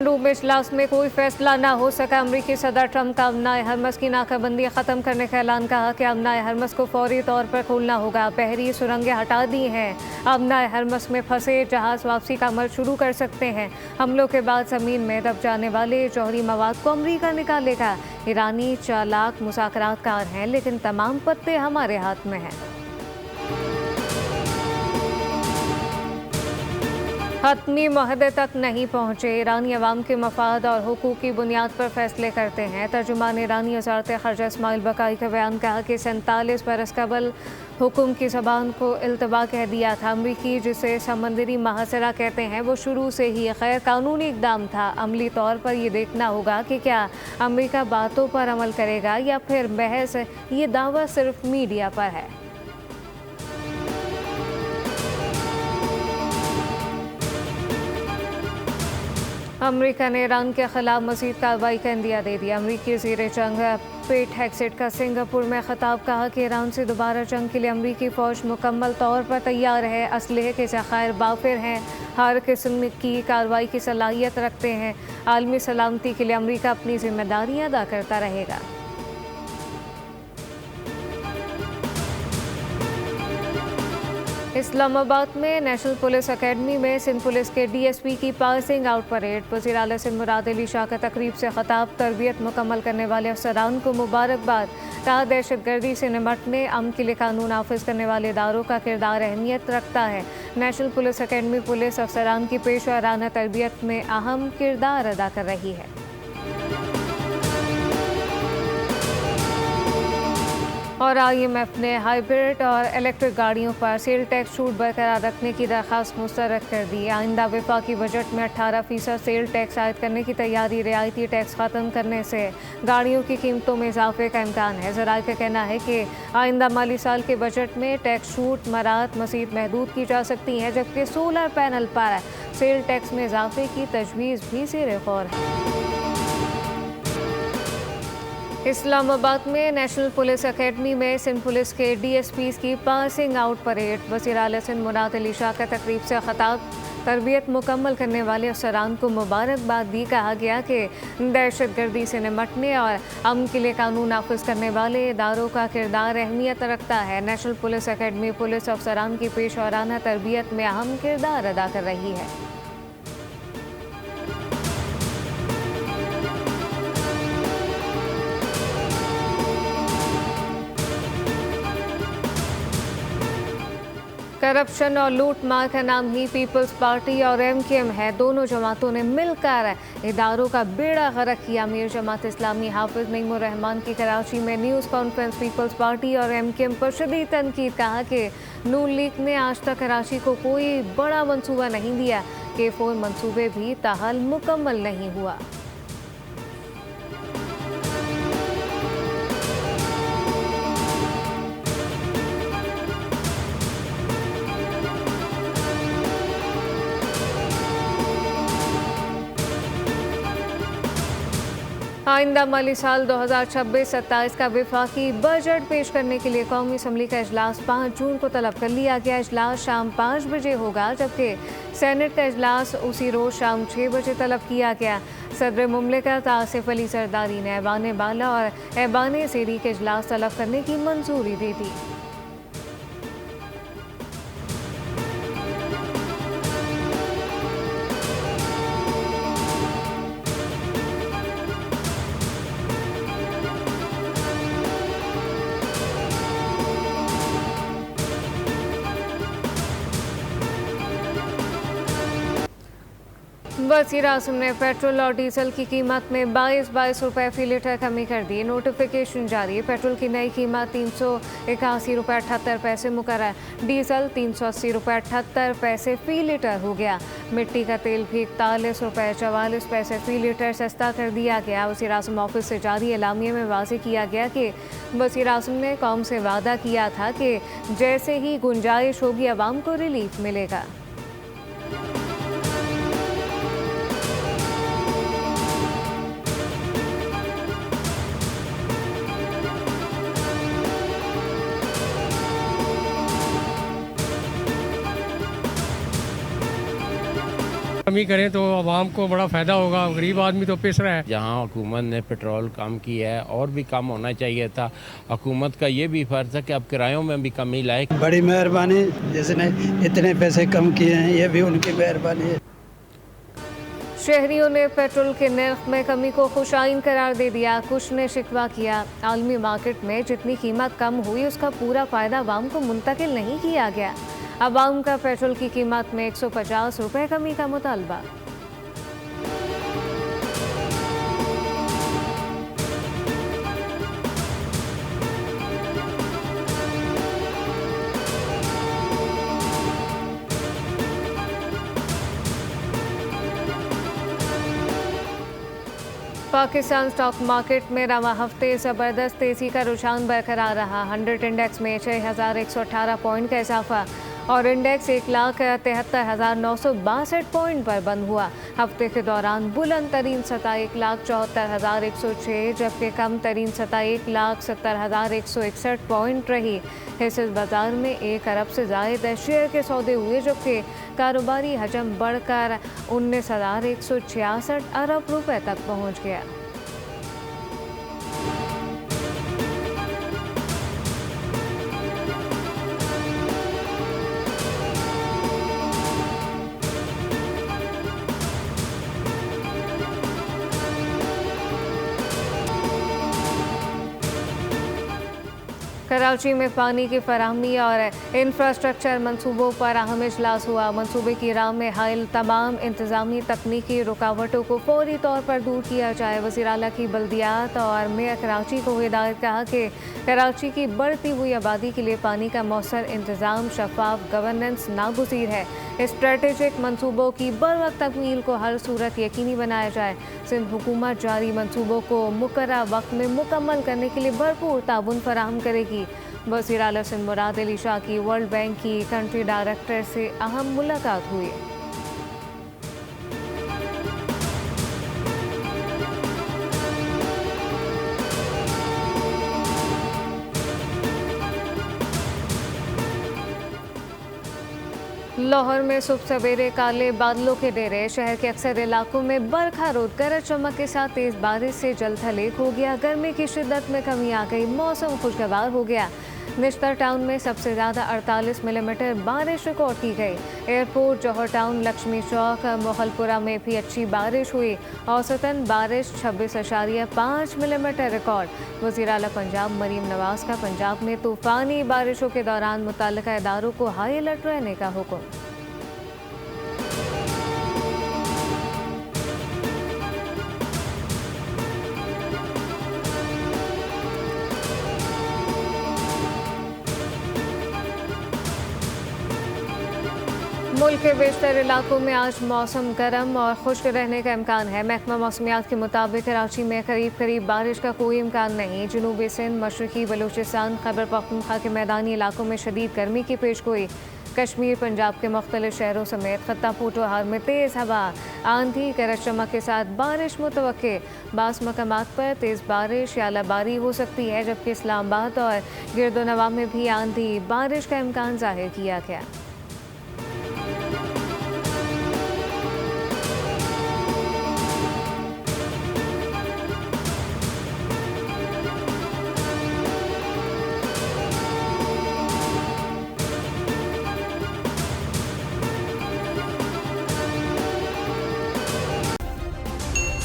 Room इजलास में कोई फैसला न हो सका। अमरीकी सदर ट्रंप का अमनाए हरमस की नाकाबंदी खत्म करने का ऐलान। कहा कि अमनाए हरमस को फौरी तौर पर खोलना होगा। बहरी सुरंगें हटा दी हैं। अमनाए हरमस में फंसे जहाज वापसी का अमल शुरू कर सकते हैं। हमलों के बाद जमीन में दब जाने वाले जौहरी मवाद को अमरीका निकालेगा। ईरानी चालाक मुज़ाकरातकार हैं, लेकिन तमाम पत्ते हमारे हाथ में हैं। हतमी मुआहदे तक नहीं पहुंचे। ईरानी अवाम के मफाद और हुकूक की बुनियाद पर फैसले करते हैं। तर्जुमान ईरानी वज़ारत ख़ारजा इस्माइल बकाई का बयान। कहा कि 47 बरस कबल हुक्म की ज़बान को इल्तबा कह दिया था। अमरीकी जिसे समंदरी महासरा कहते हैं वो शुरू से ही गैर कानूनी इकदाम था। अमली तौर पर यह देखना होगा कि क्या अमरीका बातों पर अमल करेगा या फिर महज ये दावा सिर्फ मीडिया पर है। अमरीका ने ईरान के खिलाफ मज़ीद कार्रवाई का इंदिया दे दिया। अमरीकी वज़ीर जंग पेट हेग्सेट का सिंगापुर में खिताब। कहा कि ईरान से दोबारा जंग के लिए अमरीकी फ़ौज मुकम्मल तौर पर तैयार है। असलहे के ज़खायर बाफिर हैं, हर किस्म की कार्रवाई की सलाहियत रखते हैं। आलमी सलामती के लिए अमरीका अपनी जिम्मेदारियाँ अदा करता रहेगा। इस्लामाबाद में नेशनल पुलिस अकेडमी में सिंध पुलिस के डीएसपी की पासिंग आउट परेड। वज़ीर आला सिंध मुराद अली शाह का तकरीब से खिताब। तरबियत मुकम्मल करने वाले अफसरान को मुबारकबाद। कहा दहशतगर्दी से निपटने अमन के लिए कानून नाफिज करने वाले इदारों का किरदार अहमियत रखता है। नेशनल पुलिस अकेडमी पुलिस अफसरान की पेशवाराना तरबियत में अहम किरदार अदा कर रही है। और IMF ने हाइब्रिड और इलेक्ट्रिक गाड़ियों पर सेल टैक्स छूट बरकरार रखने की दरख्वास्त मुस्तरद कर दी। आइंदा वफाकी बजट में 18% सेल टैक्स आयद करने की तैयारी। रियायती टैक्स ख़त्म करने से गाड़ियों की कीमतों में इजाफे का इम्कान है। ज़राए का कहना है कि आइंदा माली साल के बजट में टैक्स छूट मराहत मज़ीद महदूद की जा सकती हैं, जबकि सोलर पैनल पर सेल टैक्स में इजाफे की तजवीज़ भी ज़ेर गौर है। इस्लामाबाद में नेशनल पुलिस अकेडमी में सिंध पुलिस के DSPs की पासिंग आउट परेड। वज़ीर आला सिंध मुराद अली शाह का तकरीब से खिताब। तरबियत मुकम्मल करने वाले अफसरान को मुबारकबाद दी। कहा गया कि दहशतगर्दी से निपटने और अमन के लिए कानून नाफिज करने वाले इदारों का किरदार अहमियत रखता है। नेशनल पुलिस अकेडमी पुलिस अफसरान की पेशवाराना तरबियत में अहम किरदार अदा कर रही है। करप्शन और लूट मार का नाम ही पीपल्स पार्टी और MKM है। दोनों जमातों ने मिलकर इदारों का बेड़ा गर्क किया। अमीर जमात इस्लामी हाफिज नईमुर रहमान की कराची में न्यूज़ कॉन्फ्रेंस। पीपल्स पार्टी और MKM पर शदीद तनकीद। कहा कि नून लीग ने आज तक कराची को कोई बड़ा मंसूबा नहीं दिया। K4 मंसूबे भी ताहाल मुकम्मल नहीं हुआ। आइंदा माली साल 2026-27 का वफाकी बजट पेश करने के लिए कौमी असम्बली का इजलास 5 जून को तलब कर लिया गया। इजलास शाम 5 बजे होगा, जबकि सेनेट का इजलास उसी रोज़ शाम 6 बजे तलब किया गया। सदर मुमलिकत आसिफ अली जरदारी ने ऐवान बाला और ऐवान ज़ेरी के इजलास तलब करने की मंजूरी दी थी। वज़ीर आज़म ने पेट्रोल और डीजल की कीमत में 22 रुपये फ़ी लीटर कमी कर दी। नोटिफिकेशन जारी। पेट्रोल की नई कीमत 381 रुपये 78 पैसे मुकर्रर। डीजल 380 रुपये 78 पैसे फ़ी लीटर हो गया। मिट्टी का तेल भी 41 रुपये 44 पैसे फ़ी लीटर सस्ता कर दिया गया। वज़ीर आज़म ऑफिस से जारी एलामिया में वाज़ेह किया गया कि वज़ीर आज़म ने कौम से वादा किया था कि जैसे ही गुंजाइश होगी आवाम को रिलीफ मिलेगा। कमी करें तो आवाम को बड़ा फ़ायदा होगा, गरीब आदमी तो पिस रहा है। जहां हुकूमत ने पेट्रोल कम किया है और भी कम होना चाहिए था। हुकूमत का ये भी फ़र्ज़ है कि अब किरायों में भी कमी लाए। बड़ी मेहरबानी, जिसने इतने पैसे कम किए हैं, ये भी उनकी मेहरबानी है। शहरियों ने पेट्रोल के नर्ख में कमी को खुशाइन करार दे दिया। कुछ ने शिकवा किया, आलमी मार्केट में जितनी कीमत कम हुई उसका पूरा फायदा आवाम को मुंतकिल नहीं किया गया। आवाम का पेट्रोल की कीमत में 150 रुपए कमी का मुतालबा। पाकिस्तान स्टॉक मार्केट में रवा हफ्ते ज़बरदस्त तेज़ी का रुझान बरकरार रहा। 100 इंडेक्स में 6118 पॉइंट का इजाफा और इंडेक्स 1,73,962 पॉइंट पर बंद हुआ। हफ्ते के दौरान बुलंद तरीन सतह 1,74,106 जबकि कम तरीन सतह 1,70,161 पॉइंट रही। हिस्सेदार बाजार में 1 अरब से ज़ायद शेयर के सौदे हुए जबकि कारोबारी हजम बढ़कर 19,166 अरब रुपए तक पहुंच गया। कराची में पानी की फराहमी और इंफ्रास्ट्रक्चर मनसूबों पर अहम इजलास हुआ। मनसूबे की राह में हायल तमाम इंतजामी तकनीकी रुकावटों को फौरी तौर पर दूर किया जाए। वज़ीर आला की बल्दियात और मेयर कराची को हिदायत कहा कि कराची की बढ़ती हुई आबादी के लिए पानी का मौसर इंतज़ाम, शफाफ गवर्नेंस नागुज़ीर है। स्ट्रेटेजिक मनसूबों की बरवक्त तकमील को हर सूरत यकीनी बनाया जाए। सिंध हुकूमत जारी मनसूबों को मुकर्रर वक्त में मुकम्मल करने के लिए भरपूर ताउन फराहम करेगी। वज़ीर आला सिंध मुराद अली शाह की वर्ल्ड बैंक की कंट्री डायरेक्टर से अहम मुलाकात हुई। लाहौर में सुबह सवेरे काले बादलों के डेरे। शहर के अक्सर इलाकों में बरखा रोद गरज चमक के साथ तेज बारिश से जल्द हलेक हो गया। गर्मी की शिद्दत में कमी आ गई, मौसम खुशगवार हो गया। निश्तर टाउन में सबसे ज़्यादा 48 मिलीमीटर बारिश रिकॉर्ड की गई। एयरपोर्ट, जौहर टाउन, लक्ष्मी चौक, मोहलपुरा में भी अच्छी बारिश हुई। औसतन बारिश 26.5 मिलीमीटर रिकॉर्ड। वज़ीर आला पंजाब मरीम नवाज का पंजाब में तूफ़ानी बारिशों के दौरान मुतल्लिका इदारों को हाई अलर्ट रहने का हुक्म। मुल्क के बेशतर इलाकों में आज मौसम गर्म और खुश्क रहने का इम्कान है। महकमा मौसमियात के मुताबिक कराची में करीब बारिश का कोई इम्कान नहीं। जनूबी सिंध, मशरकी बलूचिस्तान, खैबर पख्तूनख्वा के मैदानी इलाकों में शदीद गर्मी की पेशगोई। कश्मीर, पंजाब के मुख्तलिफ शहरों समेत खत्ता पूटोहार में तेज़ हवा, आंधी, गरज चमक के साथ बारिश मुतवक्के। बास मकामात पर तेज़ बारिश या अलाबारी हो सकती है जबकि इस्लामाबाद और गिरदोनवा में भी आंधी बारिश का इम्कान जाहिर किया गया।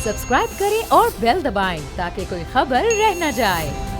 सब्सक्राइब करें और बेल दबाएं ताकि कोई खबर रह न जाए।